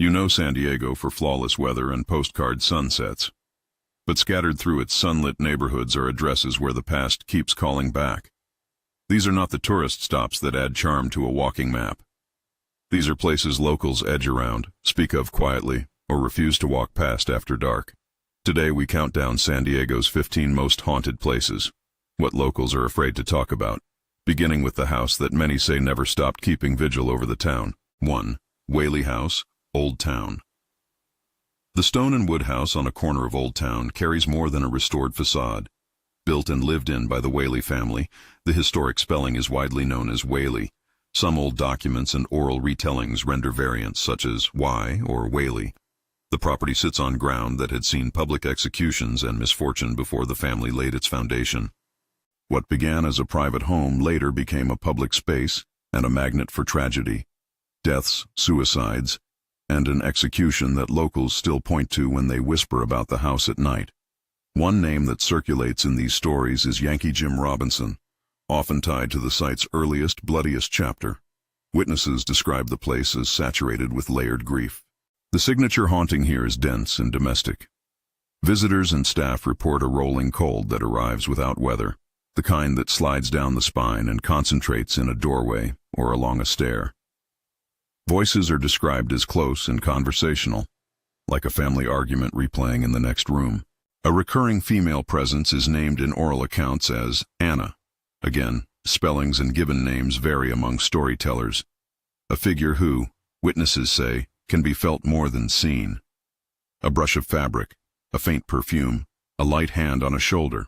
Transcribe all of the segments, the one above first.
You know San Diego for flawless weather and postcard sunsets. But scattered through its sunlit neighborhoods are addresses where the past keeps calling back. These are not the tourist stops that add charm to a walking map. These are places locals edge around, speak of quietly, or refuse to walk past after dark. Today we count down San Diego's 15 most haunted places, what locals are afraid to talk about, beginning with the house that many say never stopped keeping vigil over the town. 1. Whaley House, Old Town. The stone and wood house on a corner of Old Town carries more than a restored facade. Built and lived in by the Whaley family, the historic spelling is widely known as Whaley. Some old documents and oral retellings render variants such as Y or Whaley. The property sits on ground that had seen public executions and misfortune before the family laid its foundation. What began as a private home later became a public space and a magnet for tragedy, deaths, suicides, and an execution that locals still point to when they whisper about the house at night. One name that circulates in these stories is Yankee Jim Robinson, often tied to the site's earliest, bloodiest chapter. Witnesses describe the place as saturated with layered grief. The signature haunting here is dense and domestic. Visitors and staff report a rolling cold that arrives without weather, the kind that slides down the spine and concentrates in a doorway or along a stair. Voices are described as close and conversational, like a family argument replaying in the next room. A recurring female presence is named in oral accounts as Anna. Again, spellings and given names vary among storytellers. A figure who, witnesses say, can be felt more than seen. A brush of fabric, a faint perfume, a light hand on a shoulder.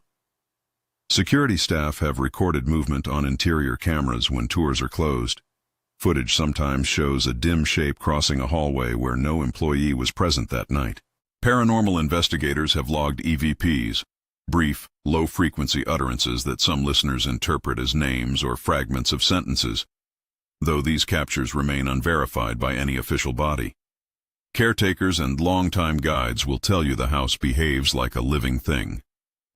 Security staff have recorded movement on interior cameras when tours are closed. Footage sometimes shows a dim shape crossing a hallway where no employee was present that night. Paranormal investigators have logged EVPs, brief, low-frequency utterances that some listeners interpret as names or fragments of sentences, though these captures remain unverified by any official body. Caretakers and longtime guides will tell you the house behaves like a living thing.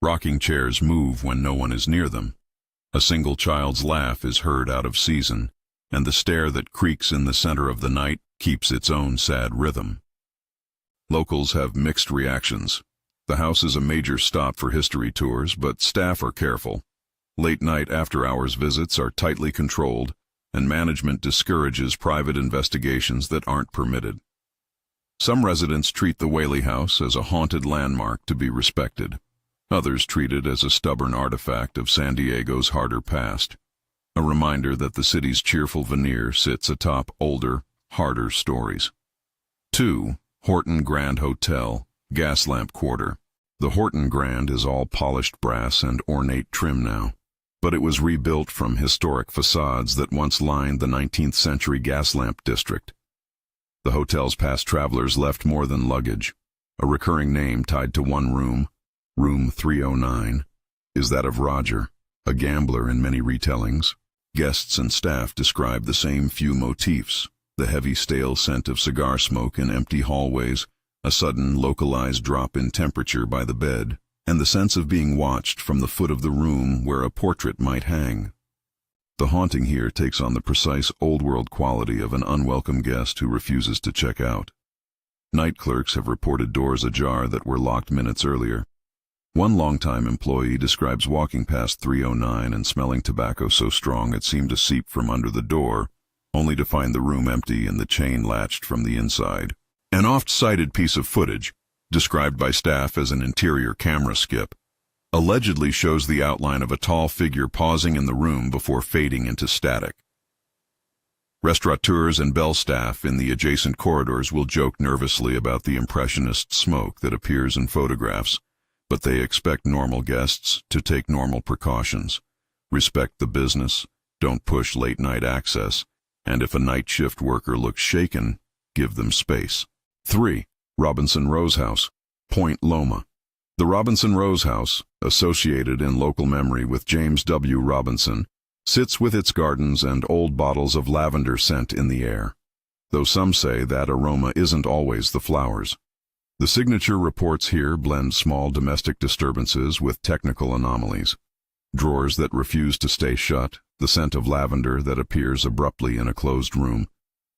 Rocking chairs move when no one is near them. A single child's laugh is heard out of season, and the stair that creaks in the center of the night keeps its own sad rhythm. Locals have mixed reactions. The house is a major stop for history tours, but staff are careful. Late-night after-hours visits are tightly controlled, and management discourages private investigations that aren't permitted. Some residents treat the Whaley House as a haunted landmark to be respected. Others treat it as a stubborn artifact of San Diego's harder past, a reminder that the city's cheerful veneer sits atop older, harder stories. 2. Horton Grand Hotel, Gaslamp Quarter. The Horton Grand is all polished brass and ornate trim now, but it was rebuilt from historic facades that once lined the 19th century Gaslamp district. The hotel's past travelers left more than luggage. A recurring name tied to one room, Room 309, is that of Roger, a gambler in many retellings. Guests and staff describe the same few motifs: the heavy stale scent of cigar smoke in empty hallways, a sudden localized drop in temperature by the bed, and the sense of being watched from the foot of the room where a portrait might hang. The haunting here takes on the precise old-world quality of an unwelcome guest who refuses to check out. Night clerks have reported doors ajar that were locked minutes earlier. One longtime employee describes walking past 309 and smelling tobacco so strong it seemed to seep from under the door, only to find the room empty and the chain latched from the inside. An oft-cited piece of footage, described by staff as an interior camera skip, allegedly shows the outline of a tall figure pausing in the room before fading into static. Restaurateurs and bell staff in the adjacent corridors will joke nervously about the impressionist smoke that appears in photographs, but they expect normal guests to take normal precautions, respect the business, don't push late-night access, and if a night shift worker looks shaken, give them space. 3. Robinson Rose House, Point Loma. The Robinson Rose House, associated in local memory with James W. Robinson, sits with its gardens and old bottles of lavender scent in the air, though some say that aroma isn't always the flowers. The signature reports here blend small domestic disturbances with technical anomalies. Drawers that refuse to stay shut, the scent of lavender that appears abruptly in a closed room,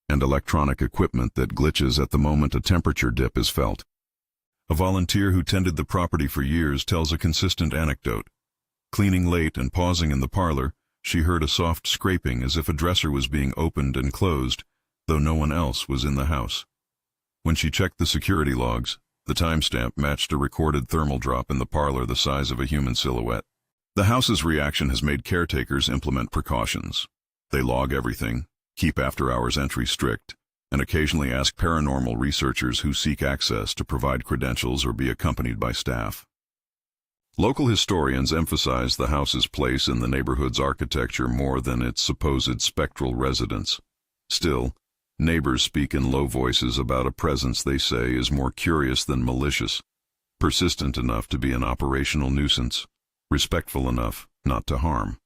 and electronic equipment that glitches at the moment a temperature dip is felt. A volunteer who tended the property for years tells a consistent anecdote. Cleaning late and pausing in the parlor, she heard a soft scraping as if a dresser was being opened and closed, though no one else was in the house. When she checked the security logs, the timestamp matched a recorded thermal drop in the parlor the size of a human silhouette. The house's reaction has made caretakers implement precautions. They log everything, keep after-hours entry strict, and occasionally ask paranormal researchers who seek access to provide credentials or be accompanied by staff. Local historians emphasize the house's place in the neighborhood's architecture more than its supposed spectral residence. Still, neighbors speak in low voices about a presence they say is more curious than malicious, persistent enough to be an operational nuisance, respectful enough not to harm.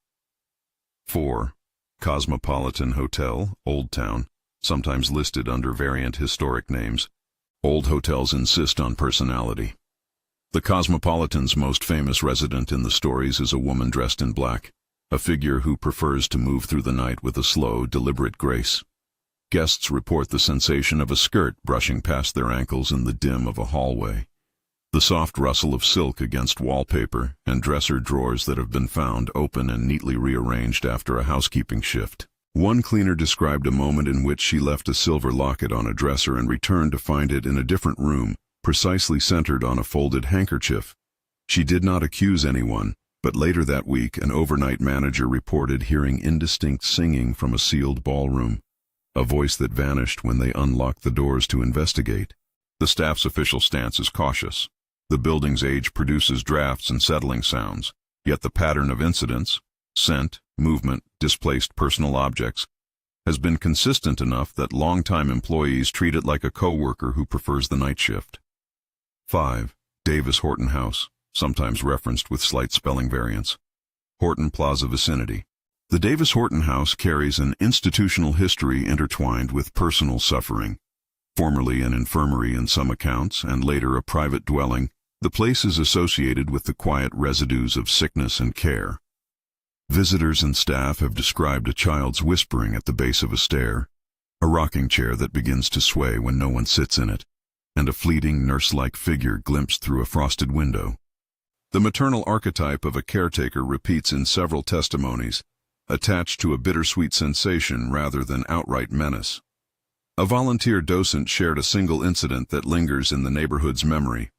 4. Cosmopolitan Hotel, Old Town, sometimes listed under variant historic names. Old hotels insist on personality. The Cosmopolitan's most famous resident in the stories is a woman dressed in black, a figure who prefers to move through the night with a slow, deliberate grace. Guests report the sensation of a skirt brushing past their ankles in the dim of a hallway, the soft rustle of silk against wallpaper, and dresser drawers that have been found open and neatly rearranged after a housekeeping shift. One cleaner described a moment in which she left a silver locket on a dresser and returned to find it in a different room, precisely centered on a folded handkerchief. She did not accuse anyone, but later that week an overnight manager reported hearing indistinct singing from a sealed ballroom, a voice that vanished when they unlocked the doors to investigate. The staff's official stance is cautious. The building's age produces drafts and settling sounds, yet the pattern of incidents, scent, movement, displaced personal objects, has been consistent enough that longtime employees treat it like a co-worker who prefers the night shift. 5. Davis Horton House, sometimes referenced with slight spelling variants. Horton Plaza vicinity. The Davis Horton House carries an institutional history intertwined with personal suffering. Formerly an infirmary in some accounts, and later a private dwelling, the place is associated with the quiet residues of sickness and care. Visitors and staff have described a child's whispering at the base of a stair, a rocking chair that begins to sway when no one sits in it, and a fleeting nurse-like figure glimpsed through a frosted window. The maternal archetype of a caretaker repeats in several testimonies, attached to a bittersweet sensation rather than outright menace. A volunteer docent shared a single incident that lingers in the neighborhood's memory.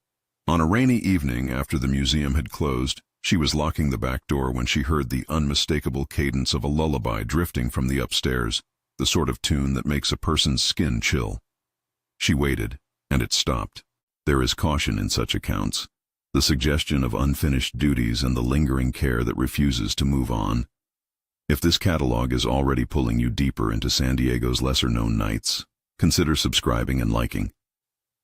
On a rainy evening after the museum had closed, she was locking the back door when she heard the unmistakable cadence of a lullaby drifting from the upstairs, the sort of tune that makes a person's skin chill. She waited, and it stopped. There is caution in such accounts, the suggestion of unfinished duties and the lingering care that refuses to move on. If this catalog is already pulling you deeper into San Diego's lesser-known nights, consider subscribing and liking.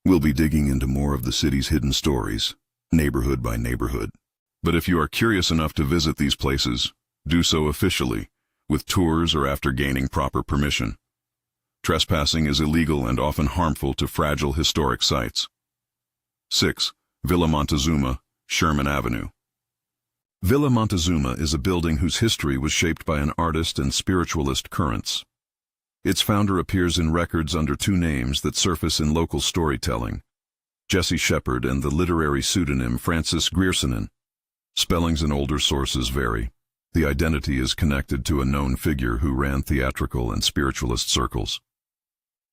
We'll be digging into more of the city's hidden stories, neighborhood by neighborhood. But if you are curious enough to visit these places, do so officially, with tours or after gaining proper permission. Trespassing is illegal and often harmful to fragile historic sites. 6. Villa Montezuma, Sherman Avenue. Villa Montezuma is a building whose history was shaped by an artist and spiritualist currents. Its founder appears in records under two names that surface in local storytelling, Jesse Shepard and the literary pseudonym Francis Griersonen. Spellings in older sources vary. The identity is connected to a known figure who ran theatrical and spiritualist circles.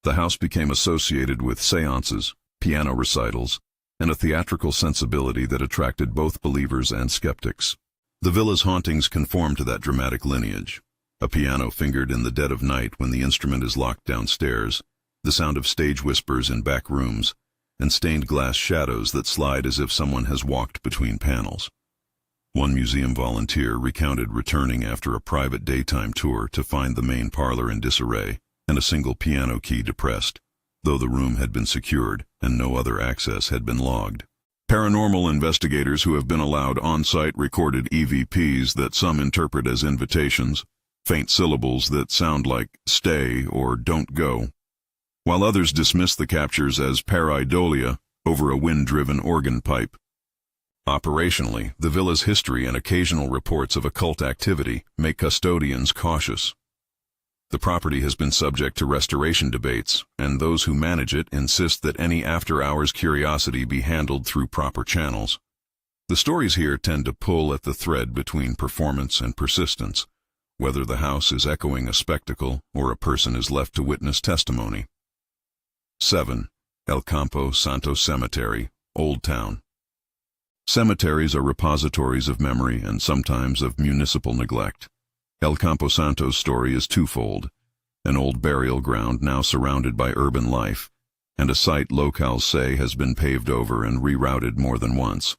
The house became associated with seances, piano recitals, and a theatrical sensibility that attracted both believers and skeptics. The villa's hauntings conform to that dramatic lineage. A piano fingered in the dead of night when the instrument is locked downstairs, the sound of stage whispers in back rooms, and stained glass shadows that slide as if someone has walked between panels. One museum volunteer recounted returning after a private daytime tour to find the main parlor in disarray and a single piano key depressed, though the room had been secured and no other access had been logged. Paranormal investigators who have been allowed on-site recorded EVPs that some interpret as invitations, faint syllables that sound like stay or don't go, while others dismiss the captures as pareidolia over a wind-driven organ pipe. Operationally, the villa's history and occasional reports of occult activity make custodians cautious. The property has been subject to restoration debates, and those who manage it insist that any after-hours curiosity be handled through proper channels. The stories here tend to pull at the thread between performance and persistence, whether the house is echoing a spectacle or a person is left to witness testimony. 7. El Campo Santo Cemetery, Old Town. Cemeteries are repositories of memory and sometimes of municipal neglect. El Campo Santo's story is twofold: an old burial ground now surrounded by urban life, and a site locals say has been paved over and rerouted more than once.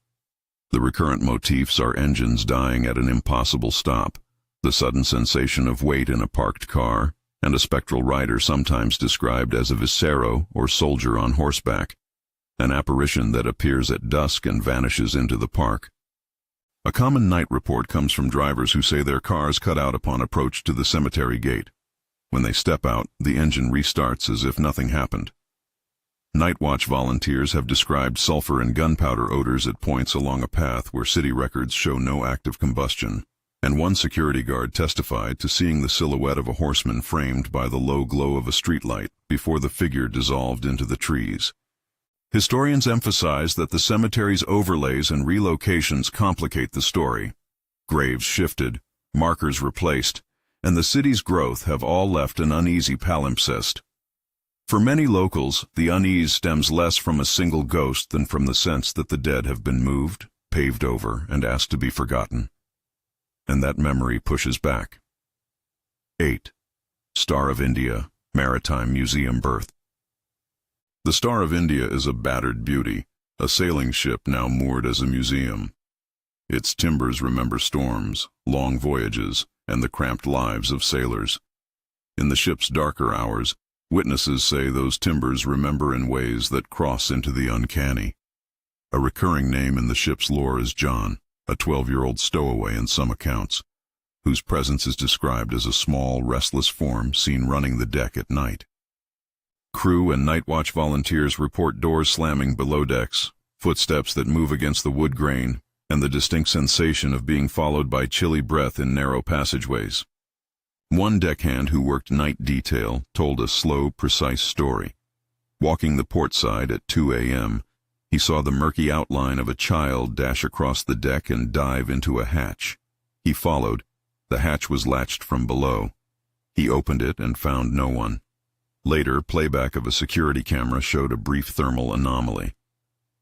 The recurrent motifs are engines dying at an impossible stop, the sudden sensation of weight in a parked car, and a spectral rider sometimes described as a viscero or soldier on horseback, an apparition that appears at dusk and vanishes into the park. A common night report comes from drivers who say their cars cut out upon approach to the cemetery gate. When they step out, the engine restarts as if nothing happened. Night watch volunteers have described sulfur and gunpowder odors at points along a path where city records show no active combustion, and one security guard testified to seeing the silhouette of a horseman framed by the low glow of a streetlight before the figure dissolved into the trees. Historians emphasize that the cemetery's overlays and relocations complicate the story. Graves shifted, markers replaced, and the city's growth have all left an uneasy palimpsest. For many locals, the unease stems less from a single ghost than from the sense that the dead have been moved, paved over, and asked to be forgotten. And that memory pushes back. 8. Star of India, Maritime Museum Berth. The Star of India is a battered beauty, a sailing ship now moored as a museum. Its timbers remember storms, long voyages, and the cramped lives of sailors. In the ship's darker hours, witnesses say those timbers remember in ways that cross into the uncanny. A recurring name in the ship's lore is John, a 12-year-old stowaway in some accounts, whose presence is described as a small, restless form seen running the deck at night. Crew and night watch volunteers report doors slamming below decks, footsteps that move against the wood grain, and the distinct sensation of being followed by chilly breath in narrow passageways. One deckhand who worked night detail told a slow, precise story. Walking the port side at 2 a.m., he saw the murky outline of a child dash across the deck and dive into a hatch. He followed. The hatch was latched from below. He opened it and found no one. Later, playback of a security camera showed a brief thermal anomaly,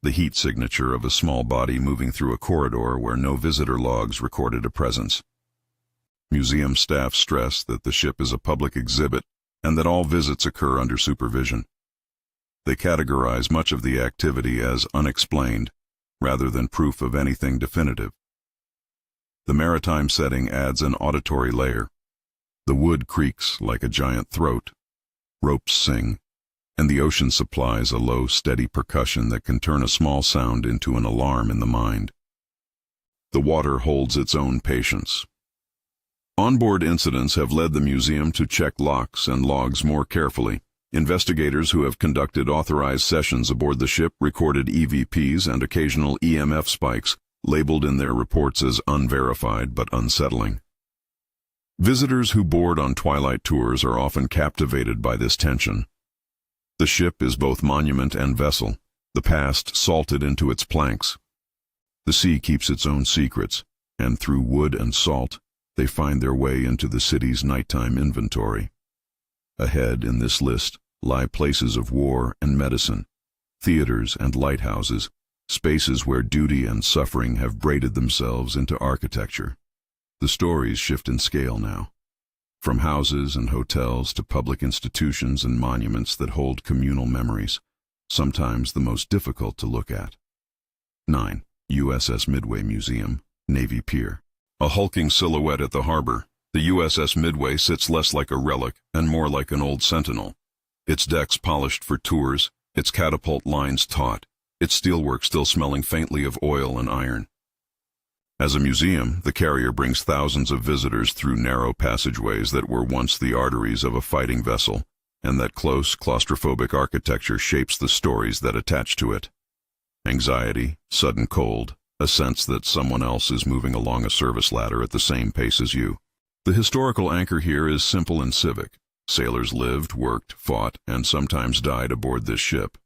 the heat signature of a small body moving through a corridor where no visitor logs recorded a presence. Museum staff stress that the ship is a public exhibit and that all visits occur under supervision. They categorize much of the activity as unexplained, rather than proof of anything definitive. The maritime setting adds an auditory layer. The wood creaks like a giant throat. Ropes sing, and the ocean supplies a low, steady percussion that can turn a small sound into an alarm in the mind. The water holds its own patience. Onboard incidents have led the museum to check locks and logs more carefully. Investigators who have conducted authorized sessions aboard the ship recorded EVPs and occasional EMF spikes, labeled in their reports as unverified but unsettling. Visitors who board on twilight tours are often captivated by this tension. The ship is both monument and vessel, the past salted into its planks. The sea keeps its own secrets, and through wood and salt, they find their way into the city's nighttime inventory. Ahead in this list lie places of war and medicine, theaters and lighthouses, spaces where duty and suffering have braided themselves into architecture. The stories shift in scale now, from houses and hotels to public institutions and monuments that hold communal memories, sometimes the most difficult to look at. 9. USS Midway Museum, Navy Pier. A hulking silhouette at the harbor, the USS Midway sits less like a relic and more like an old sentinel. Its decks polished for tours, its catapult lines taut, its steelwork still smelling faintly of oil and iron. As a museum, the carrier brings thousands of visitors through narrow passageways that were once the arteries of a fighting vessel, and that close, claustrophobic architecture shapes the stories that attach to it. Anxiety, sudden cold, a sense that someone else is moving along a service ladder at the same pace as you. The historical anchor here is simple and civic. Sailors lived, worked, fought, and sometimes died aboard this ship.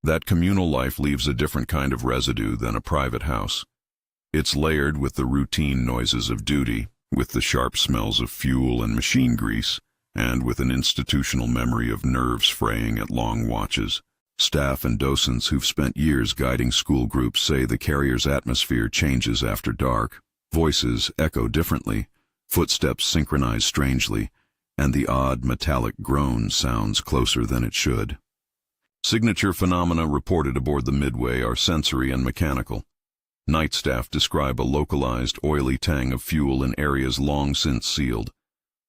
That communal life leaves a different kind of residue than a private house. It's layered with the routine noises of duty, with the sharp smells of fuel and machine grease, and with an institutional memory of nerves fraying at long watches. Staff and docents who've spent years guiding school groups say the carrier's atmosphere changes after dark. Voices echo differently, footsteps synchronize strangely, and the odd metallic groan sounds closer than it should. Signature phenomena reported aboard the Midway are sensory and mechanical. Night staff describe a localized, oily tang of fuel in areas long since sealed,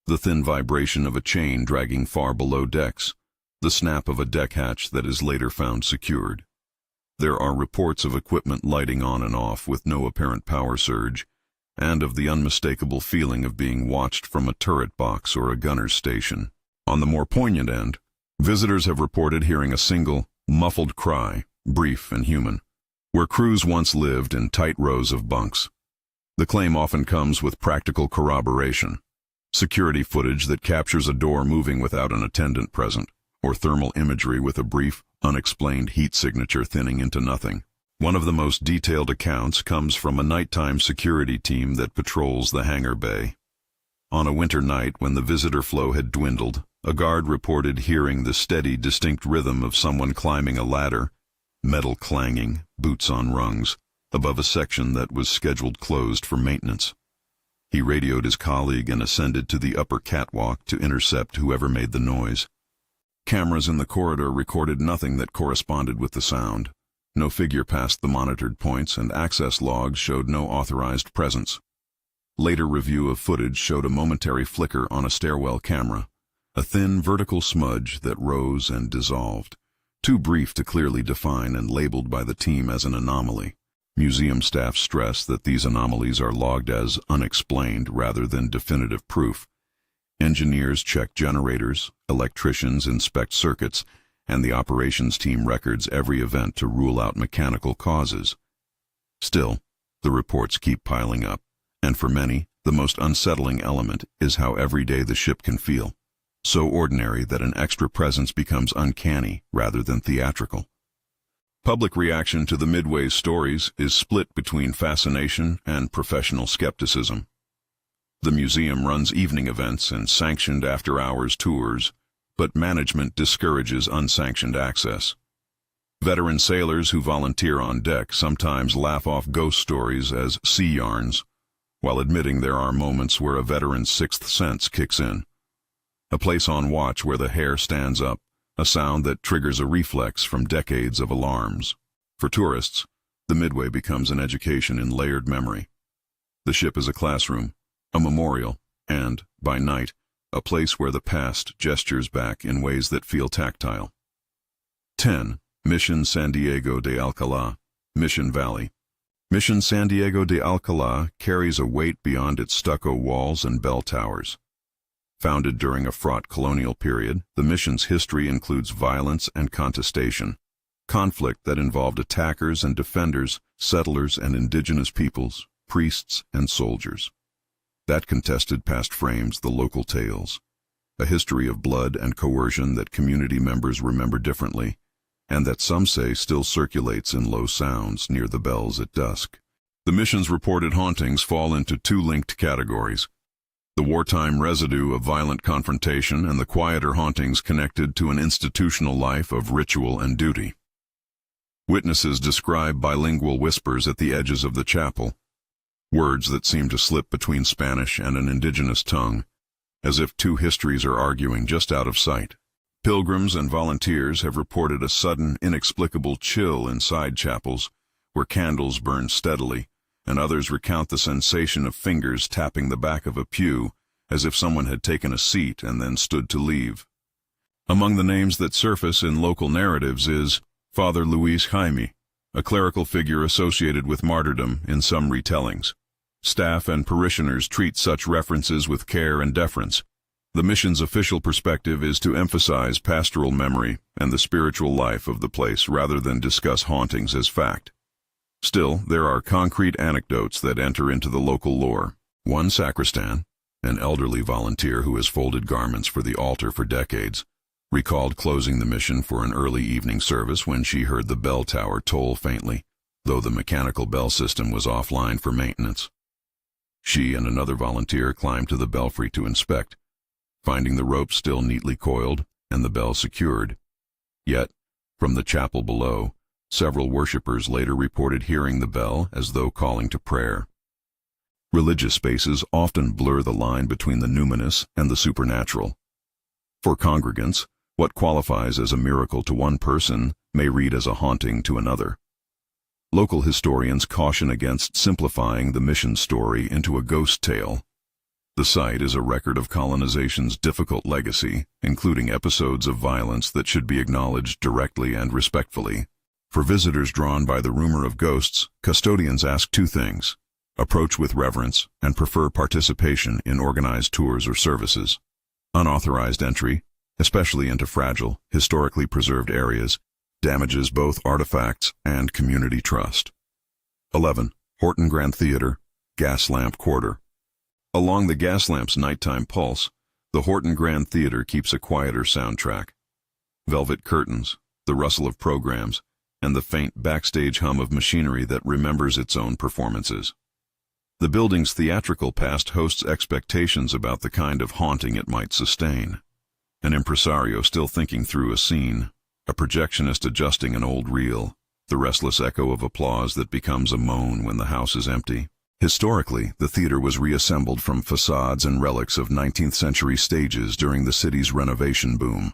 the thin vibration of a chain dragging far below decks, the snap of a deck hatch that is later found secured. There are reports of equipment lighting on and off with no apparent power surge, and of the unmistakable feeling of being watched from a turret box or a gunner's station. On the more poignant end, visitors have reported hearing a single, muffled cry, brief and human, where crews once lived in tight rows of bunks. The claim often comes with practical corroboration, security footage that captures a door moving without an attendant present, or thermal imagery with a brief, unexplained heat signature thinning into nothing. One of the most detailed accounts comes from a nighttime security team that patrols the hangar bay. On a winter night when the visitor flow had dwindled, a guard reported hearing the steady, distinct rhythm of someone climbing a ladder, metal clanging, boots on rungs, above a section that was scheduled closed for maintenance. He radioed his colleague and ascended to the upper catwalk to intercept whoever made the noise. Cameras in the corridor recorded nothing that corresponded with the sound. No figure passed the monitored points, and access logs showed no authorized presence. Later review of footage showed a momentary flicker on a stairwell camera, a thin vertical smudge that rose and dissolved, too brief to clearly define and labeled by the team as an anomaly. Museum staff stress that these anomalies are logged as unexplained rather than definitive proof. Engineers check generators, electricians inspect circuits, and the operations team records every event to rule out mechanical causes. Still, the reports keep piling up, and for many, the most unsettling element is how every day the ship can feel, so ordinary that an extra presence becomes uncanny rather than theatrical. Public reaction to the Midway's stories is split between fascination and professional skepticism. The museum runs evening events and sanctioned after-hours tours, but management discourages unsanctioned access. Veteran sailors who volunteer on deck sometimes laugh off ghost stories as sea yarns, while admitting there are moments where a veteran's sixth sense kicks in. A place on watch where the hair stands up, a sound that triggers a reflex from decades of alarms. For tourists, the Midway becomes an education in layered memory. The ship is a classroom, a memorial, and, by night, a place where the past gestures back in ways that feel tactile. 10. Mission San Diego de Alcalá, Mission Valley. Mission San Diego de Alcalá carries a weight beyond its stucco walls and bell towers. Founded during a fraught colonial period, the mission's history includes violence and contestation, conflict that involved attackers and defenders, settlers and indigenous peoples, priests and soldiers. That contested past frames the local tales, a history of blood and coercion that community members remember differently, and that some say still circulates in low sounds near the bells at dusk. The mission's reported hauntings fall into two linked categories: the wartime residue of violent confrontation and the quieter hauntings connected to an institutional life of ritual and duty. Witnesses describe bilingual whispers at the edges of the chapel, words that seem to slip between Spanish and an indigenous tongue, as if two histories are arguing just out of sight. Pilgrims and volunteers have reported a sudden, inexplicable chill inside chapels, where candles burn steadily, and others recount the sensation of fingers tapping the back of a pew, as if someone had taken a seat and then stood to leave. Among the names that surface in local narratives is Father Luis Jaime, a clerical figure associated with martyrdom in some retellings. Staff and parishioners treat such references with care and deference. The mission's official perspective is to emphasize pastoral memory and the spiritual life of the place rather than discuss hauntings as fact. Still, there are concrete anecdotes that enter into the local lore. One sacristan, an elderly volunteer who has folded garments for the altar for decades, recalled closing the mission for an early evening service when she heard the bell tower toll faintly, though the mechanical bell system was offline for maintenance. She and another volunteer climbed to the belfry to inspect, finding the rope still neatly coiled and the bell secured. Yet, from the chapel below, several worshippers later reported hearing the bell as though calling to prayer. Religious spaces often blur the line between the numinous and the supernatural. For congregants, what qualifies as a miracle to one person may read as a haunting to another. Local historians caution against simplifying the mission story into a ghost tale. The site is a record of colonization's difficult legacy, including episodes of violence that should be acknowledged directly and respectfully. For visitors drawn by the rumor of ghosts, custodians ask two things: approach with reverence and prefer participation in organized tours or services. Unauthorized entry, especially into fragile, historically preserved areas, damages both artifacts and community trust. 11. Horton Grand Theater, Gas Lamp Quarter. Along the gas lamp's nighttime pulse, the Horton Grand Theater keeps a quieter soundtrack. Velvet curtains, the rustle of programs, and the faint backstage hum of machinery that remembers its own performances. The building's theatrical past hosts expectations about the kind of haunting it might sustain. An impresario still thinking through a scene, a projectionist adjusting an old reel, the restless echo of applause that becomes a moan when the house is empty. Historically, the theater was reassembled from facades and relics of 19th-century stages during the city's renovation boom.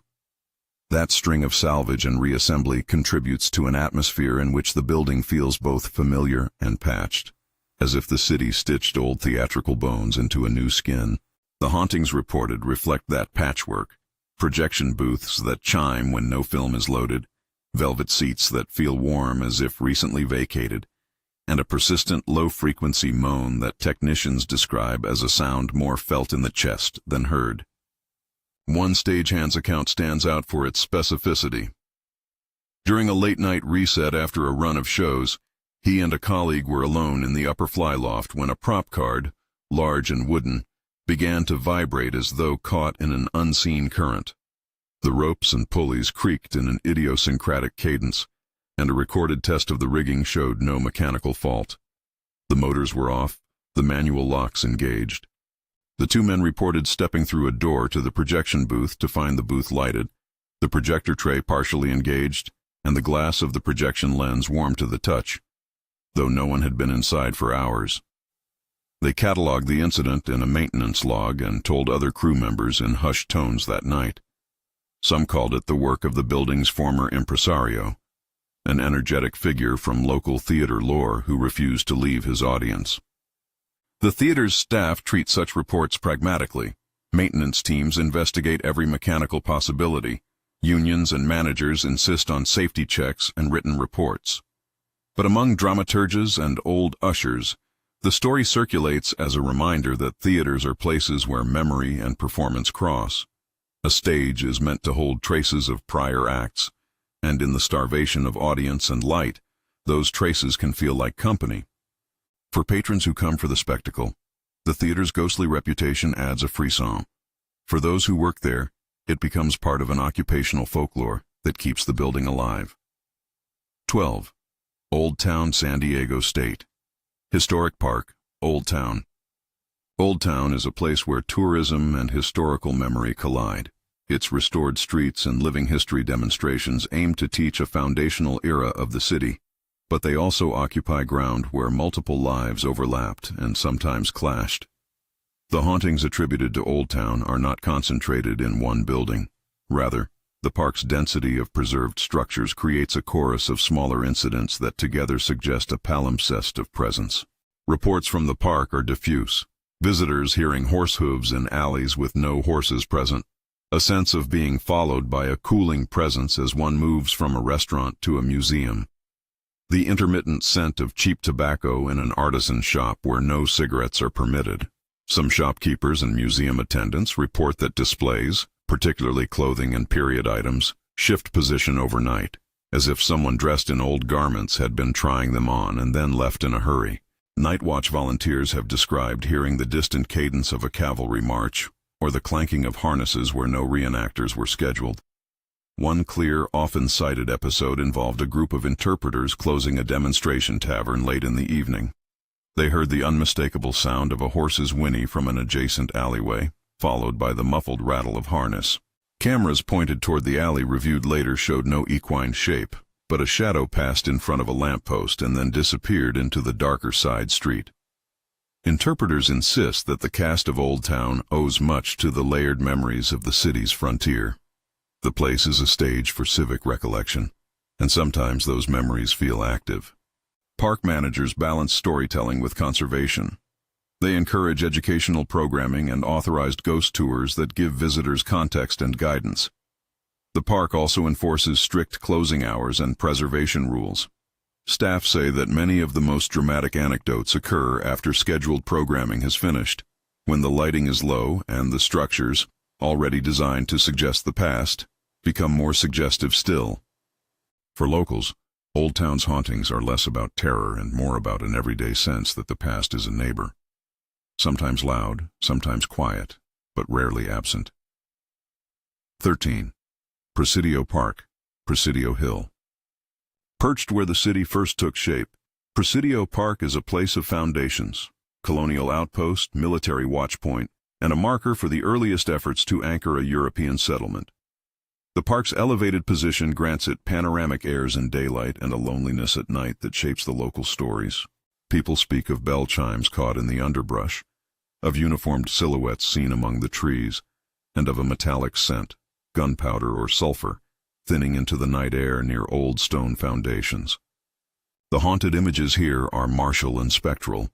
That string of salvage and reassembly contributes to an atmosphere in which the building feels both familiar and patched, as if the city stitched old theatrical bones into a new skin. The hauntings reported reflect that patchwork: projection booths that chime when no film is loaded, velvet seats that feel warm as if recently vacated, and a persistent low-frequency moan that technicians describe as a sound more felt in the chest than heard. One stagehand's account stands out for its specificity. During a late-night reset after a run of shows, he and a colleague were alone in the upper flyloft when a prop card, large and wooden, began to vibrate as though caught in an unseen current. The ropes and pulleys creaked in an idiosyncratic cadence, and a recorded test of the rigging showed no mechanical fault. The motors were off, the manual locks engaged. The two men reported stepping through a door to the projection booth to find the booth lighted, the projector tray partially engaged, and the glass of the projection lens warm to the touch, though no one had been inside for hours. They cataloged the incident in a maintenance log and told other crew members in hushed tones that night. Some called it the work of the building's former impresario, an energetic figure from local theater lore who refused to leave his audience. The theater's staff treat such reports pragmatically. Maintenance teams investigate every mechanical possibility. Unions and managers insist on safety checks and written reports. But among dramaturges and old ushers, the story circulates as a reminder that theaters are places where memory and performance cross. A stage is meant to hold traces of prior acts, and in the starvation of audience and light, those traces can feel like company. For patrons who come for the spectacle, the theater's ghostly reputation adds a frisson. For those who work there, it becomes part of an occupational folklore that keeps the building alive. 12. Old Town, San Diego State. Historic Park, Old Town. Old Town is a place where tourism and historical memory collide. Its restored streets and living history demonstrations aim to teach a foundational era of the city, but they also occupy ground where multiple lives overlapped and sometimes clashed. The hauntings attributed to Old Town are not concentrated in one building. Rather, the park's density of preserved structures creates a chorus of smaller incidents that together suggest a palimpsest of presence. Reports from the park are diffuse. Visitors hearing horse hooves in alleys with no horses present. A sense of being followed by a cooling presence as one moves from a restaurant to a museum. The intermittent scent of cheap tobacco in an artisan shop where no cigarettes are permitted. Some shopkeepers and museum attendants report that displays, particularly clothing and period items, shift position overnight, as if someone dressed in old garments had been trying them on and then left in a hurry. Night watch volunteers have described hearing the distant cadence of a cavalry march, or the clanking of harnesses where no reenactors were scheduled. One clear, often cited episode involved a group of interpreters closing a demonstration tavern late in the evening. They heard the unmistakable sound of a horse's whinny from an adjacent alleyway, followed by the muffled rattle of harness. Cameras pointed toward the alley reviewed later showed no equine shape, but a shadow passed in front of a lamppost and then disappeared into the darker side street. Interpreters insist that the cast of Old Town owes much to the layered memories of the city's frontier. The place is a stage for civic recollection, and sometimes those memories feel active. Park managers balance storytelling with conservation. They encourage educational programming and authorized ghost tours that give visitors context and guidance. The park also enforces strict closing hours and preservation rules. Staff say that many of the most dramatic anecdotes occur after scheduled programming has finished, when the lighting is low and the structures, already designed to suggest the past, become more suggestive still. For locals, Old Town's hauntings are less about terror and more about an everyday sense that the past is a neighbor. Sometimes loud, sometimes quiet, but rarely absent. 13. Presidio Park, Presidio Hill. Perched where the city first took shape, Presidio Park is a place of foundations, colonial outpost, military watchpoint, and a marker for the earliest efforts to anchor a European settlement. The park's elevated position grants it panoramic airs in daylight and a loneliness at night that shapes the local stories. People speak of bell chimes caught in the underbrush, of uniformed silhouettes seen among the trees, and of a metallic scent, gunpowder or sulfur, thinning into the night air near old stone foundations. The haunted images here are martial and spectral.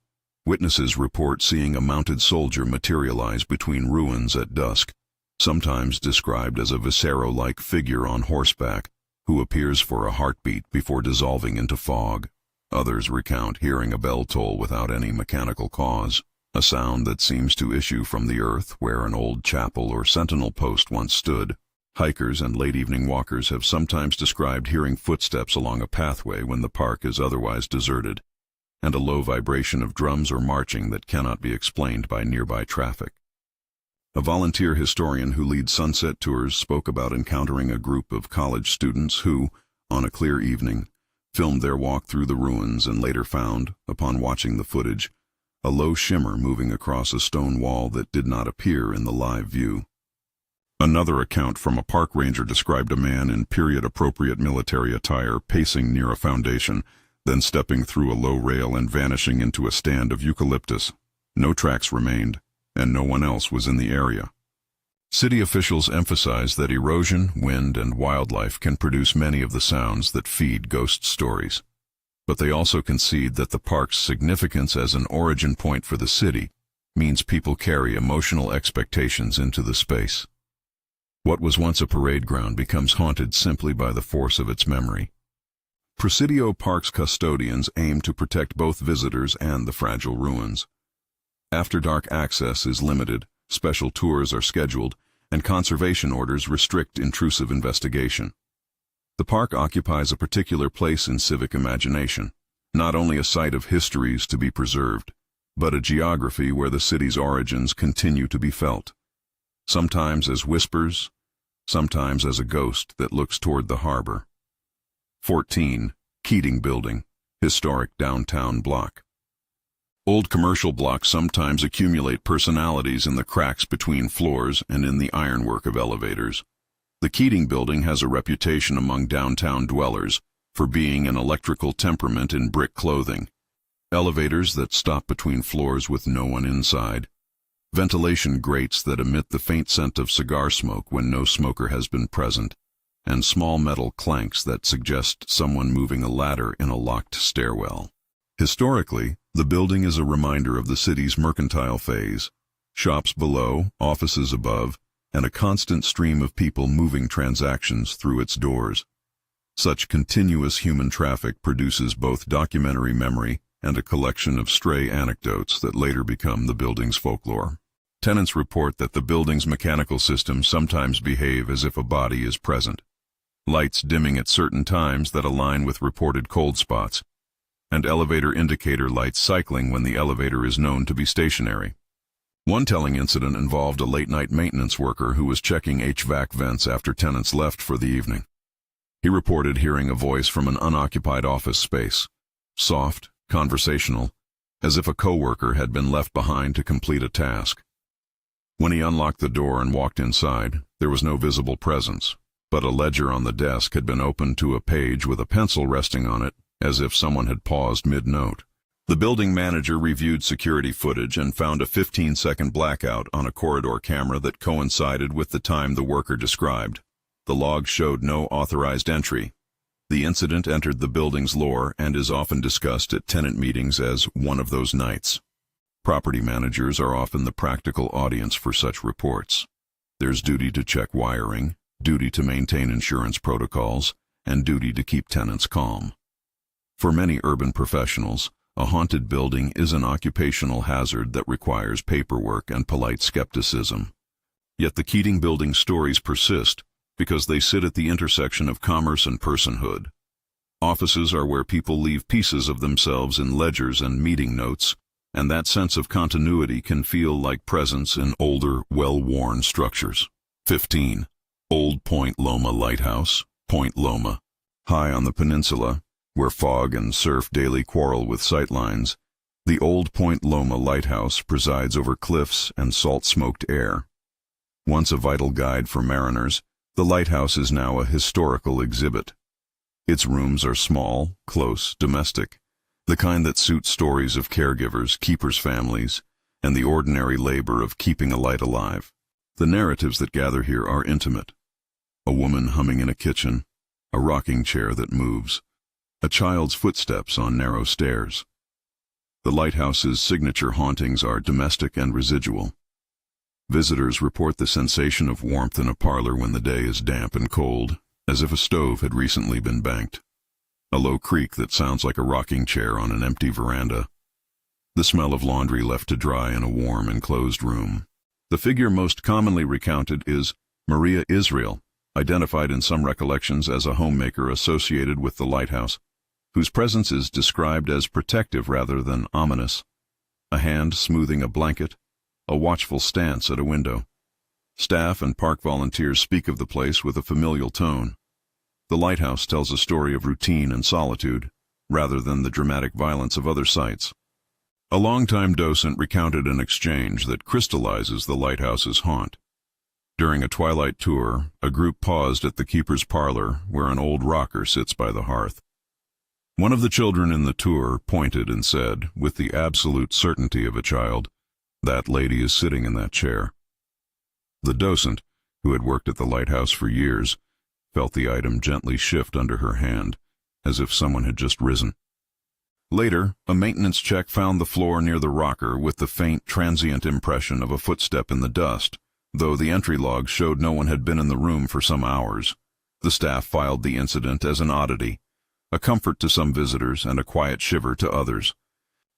Witnesses report seeing a mounted soldier materialize between ruins at dusk, sometimes described as a viscero-like figure on horseback, who appears for a heartbeat before dissolving into fog. Others recount hearing a bell toll without any mechanical cause, a sound that seems to issue from the earth where an old chapel or sentinel post once stood. Hikers and late-evening walkers have sometimes described hearing footsteps along a pathway when the park is otherwise deserted, and a low vibration of drums or marching that cannot be explained by nearby traffic. A volunteer historian who leads sunset tours spoke about encountering a group of college students who, on a clear evening, filmed their walk through the ruins and later found, upon watching the footage, a low shimmer moving across a stone wall that did not appear in the live view. Another account from a park ranger described a man in period-appropriate military attire pacing near a foundation, then stepping through a low rail and vanishing into a stand of eucalyptus. No tracks remained, and no one else was in the area. City officials emphasize that erosion, wind, and wildlife can produce many of the sounds that feed ghost stories. But they also concede that the park's significance as an origin point for the city means people carry emotional expectations into the space. What was once a parade ground becomes haunted simply by the force of its memory. Presidio Park's custodians aim to protect both visitors and the fragile ruins. After-dark access is limited, special tours are scheduled, and conservation orders restrict intrusive investigation. The park occupies a particular place in civic imagination, not only a site of histories to be preserved, but a geography where the city's origins continue to be felt, sometimes as whispers, sometimes as a ghost that looks toward the harbor. 14. Keating Building, historic downtown block. Old commercial blocks sometimes accumulate personalities in the cracks between floors and in the ironwork of elevators. The Keating Building has a reputation among downtown dwellers for being an electrical temperament in brick clothing. Elevators that stop between floors with no one inside. Ventilation grates that emit the faint scent of cigar smoke when no smoker has been present, and small metal clanks that suggest someone moving a ladder in a locked stairwell. Historically, the building is a reminder of the city's mercantile phase. Shops below, offices above, and a constant stream of people moving transactions through its doors. Such continuous human traffic produces both documentary memory and a collection of stray anecdotes that later become the building's folklore. Tenants report that the building's mechanical systems sometimes behave as if a body is present. Lights dimming at certain times that align with reported cold spots, and elevator indicator lights cycling when the elevator is known to be stationary. One telling incident involved a late-night maintenance worker who was checking HVAC vents after tenants left for the evening. He reported hearing a voice from an unoccupied office space, soft, conversational, as if a coworker had been left behind to complete a task. When he unlocked the door and walked inside, there was no visible presence, but a ledger on the desk had been opened to a page with a pencil resting on it, as if someone had paused mid-note. The building manager reviewed security footage and found a 15-second blackout on a corridor camera that coincided with the time the worker described. The log showed no authorized entry. The incident entered the building's lore and is often discussed at tenant meetings as one of those nights. Property managers are often the practical audience for such reports. There's duty to check wiring, duty to maintain insurance protocols, and duty to keep tenants calm. For many urban professionals, a haunted building is an occupational hazard that requires paperwork and polite skepticism. Yet the Keating Building stories persist because they sit at the intersection of commerce and personhood. Offices are where people leave pieces of themselves in ledgers and meeting notes, and that sense of continuity can feel like presence in older, well-worn structures. 15. Old Point Loma Lighthouse, Point Loma. High on the peninsula, where fog and surf daily quarrel with sightlines, the old Point Loma Lighthouse presides over cliffs and salt-smoked air. Once a vital guide for mariners, the lighthouse is now a historical exhibit. Its rooms are small, close, domestic, the kind that suit stories of caregivers, keepers' families, and the ordinary labor of keeping a light alive. The narratives that gather here are intimate. A woman humming in a kitchen, a rocking chair that moves, a child's footsteps on narrow stairs. The lighthouse's signature hauntings are domestic and residual. Visitors report the sensation of warmth in a parlor when the day is damp and cold, as if a stove had recently been banked. A low creak that sounds like a rocking chair on an empty veranda. The smell of laundry left to dry in a warm, enclosed room. The figure most commonly recounted is Maria Israel, identified in some recollections as a homemaker associated with the lighthouse, whose presence is described as protective rather than ominous. A hand smoothing a blanket, a watchful stance at a window. Staff and park volunteers speak of the place with a familial tone. The lighthouse tells a story of routine and solitude, rather than the dramatic violence of other sites. A longtime docent recounted an exchange that crystallizes the lighthouse's haunt. During a twilight tour, a group paused at the keeper's parlor where an old rocker sits by the hearth. One of the children in the tour pointed and said, with the absolute certainty of a child, "That lady is sitting in that chair." The docent, who had worked at the lighthouse for years, felt the item gently shift under her hand, as if someone had just risen. Later, a maintenance check found the floor near the rocker with the faint, transient impression of a footstep in the dust, though the entry log showed no one had been in the room for some hours. The staff filed the incident as an oddity, a comfort to some visitors and a quiet shiver to others.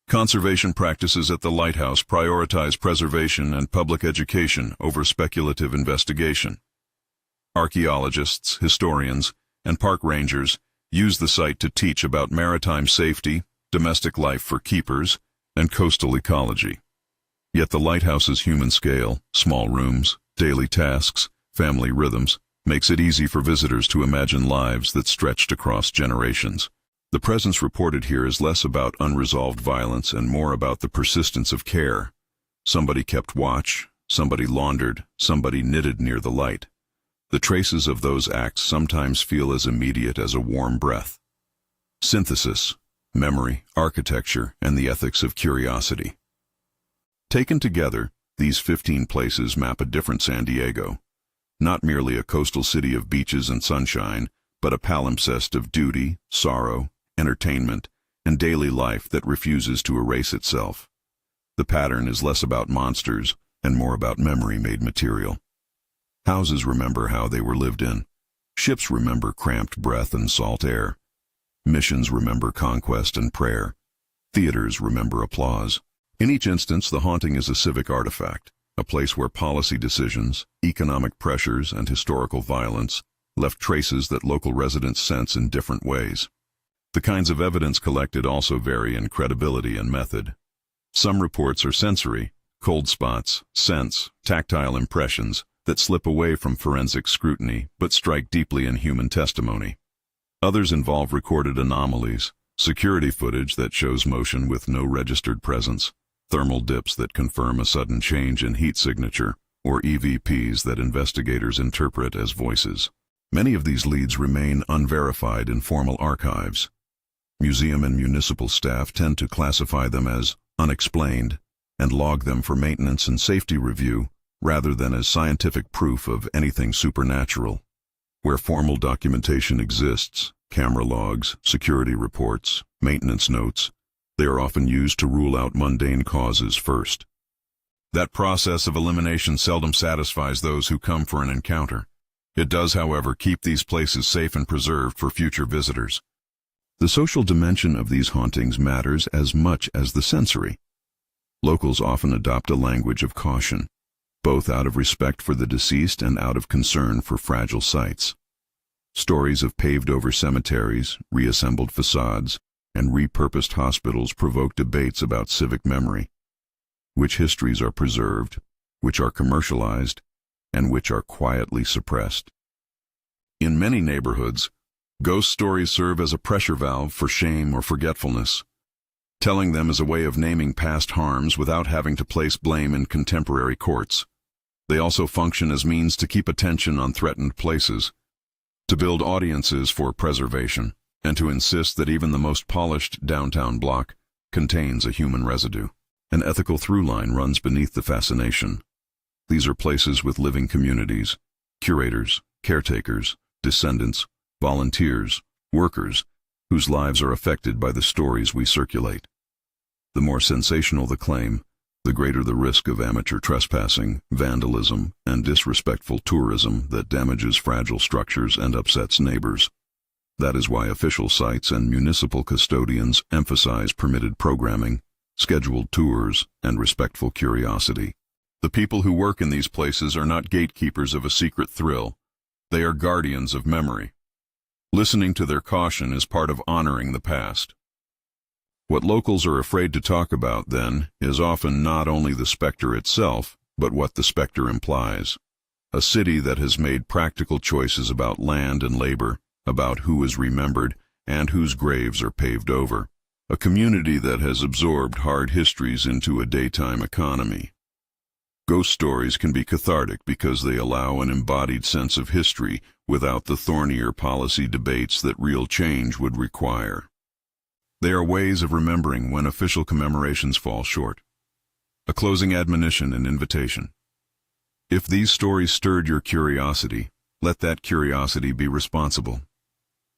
Conservation practices at the lighthouse prioritize preservation and public education over speculative investigation. Archaeologists, historians, and park rangers use the site to teach about maritime safety, domestic life for keepers, and coastal ecology. Yet the lighthouse's human scale, small rooms, daily tasks, family rhythms, makes it easy for visitors to imagine lives that stretched across generations. The presence reported here is less about unresolved violence and more about the persistence of care. Somebody kept watch, somebody laundered, somebody knitted near the light. The traces of those acts sometimes feel as immediate as a warm breath. Synthesis, memory, architecture, and the ethics of curiosity. Taken together, these 15 places map a different San Diego. Not merely a coastal city of beaches and sunshine, but a palimpsest of duty, sorrow, entertainment, and daily life that refuses to erase itself. The pattern is less about monsters and more about memory made material. Houses remember how they were lived in. Ships remember cramped breath and salt air. Missions remember conquest and prayer. Theaters remember applause. In each instance, the haunting is a civic artifact, a place where policy decisions, economic pressures, and historical violence left traces that local residents sense in different ways. The kinds of evidence collected also vary in credibility and method. Some reports are sensory, cold spots, scents, tactile impressions that slip away from forensic scrutiny but strike deeply in human testimony. Others involve recorded anomalies, security footage that shows motion with no registered presence, thermal dips that confirm a sudden change in heat signature, or EVPs that investigators interpret as voices. Many of these leads remain unverified in formal archives. Museum and municipal staff tend to classify them as unexplained and log them for maintenance and safety review rather than as scientific proof of anything supernatural. Where formal documentation exists, camera logs, security reports, maintenance notes, they are often used to rule out mundane causes first. That process of elimination seldom satisfies those who come for an encounter. It does, however, keep these places safe and preserved for future visitors. The social dimension of these hauntings matters as much as the sensory. Locals often adopt a language of caution, both out of respect for the deceased and out of concern for fragile sites. Stories of paved-over cemeteries, reassembled facades, and repurposed hospitals provoke debates about civic memory. Which histories are preserved, which are commercialized, and which are quietly suppressed. In many neighborhoods, ghost stories serve as a pressure valve for shame or forgetfulness. Telling them is a way of naming past harms without having to place blame in contemporary courts. They also function as means to keep attention on threatened places, to build audiences for preservation, and to insist that even the most polished downtown block contains a human residue. An ethical through-line runs beneath the fascination. These are places with living communities, curators, caretakers, descendants, volunteers, workers, whose lives are affected by the stories we circulate. The more sensational the claim, the greater the risk of amateur trespassing, vandalism, and disrespectful tourism that damages fragile structures and upsets neighbors. That is why official sites and municipal custodians emphasize permitted programming, scheduled tours, and respectful curiosity. The people who work in these places are not gatekeepers of a secret thrill. They are guardians of memory. Listening to their caution is part of honoring the past. What locals are afraid to talk about, then, is often not only the specter itself, but what the specter implies. A city that has made practical choices about land and labor, about who is remembered, and whose graves are paved over. A community that has absorbed hard histories into a daytime economy. Ghost stories can be cathartic because they allow an embodied sense of history without the thornier policy debates that real change would require. They are ways of remembering when official commemorations fall short. A closing admonition and invitation. If these stories stirred your curiosity, let that curiosity be responsible.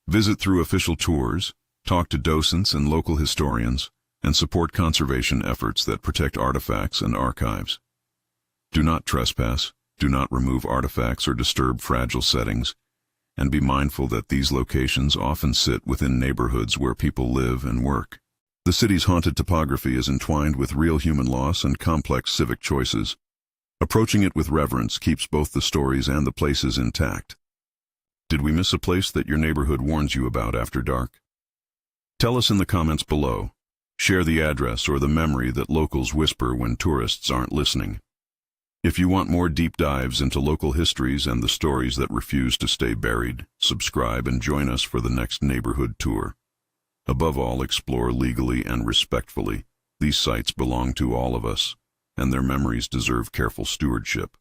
Visit through official tours, talk to docents and local historians, and support conservation efforts that protect artifacts and archives. Do not trespass, do not remove artifacts or disturb fragile settings, and be mindful that these locations often sit within neighborhoods where people live and work. The city's haunted topography is entwined with real human loss and complex civic choices. Approaching it with reverence keeps both the stories and the places intact. Did we miss a place that your neighborhood warns you about after dark? Tell us in the comments below. Share the address or the memory that locals whisper when tourists aren't listening. If you want more deep dives into local histories and the stories that refuse to stay buried, subscribe and join us for the next neighborhood tour. Above all, explore legally and respectfully. These sites belong to all of us, and their memories deserve careful stewardship.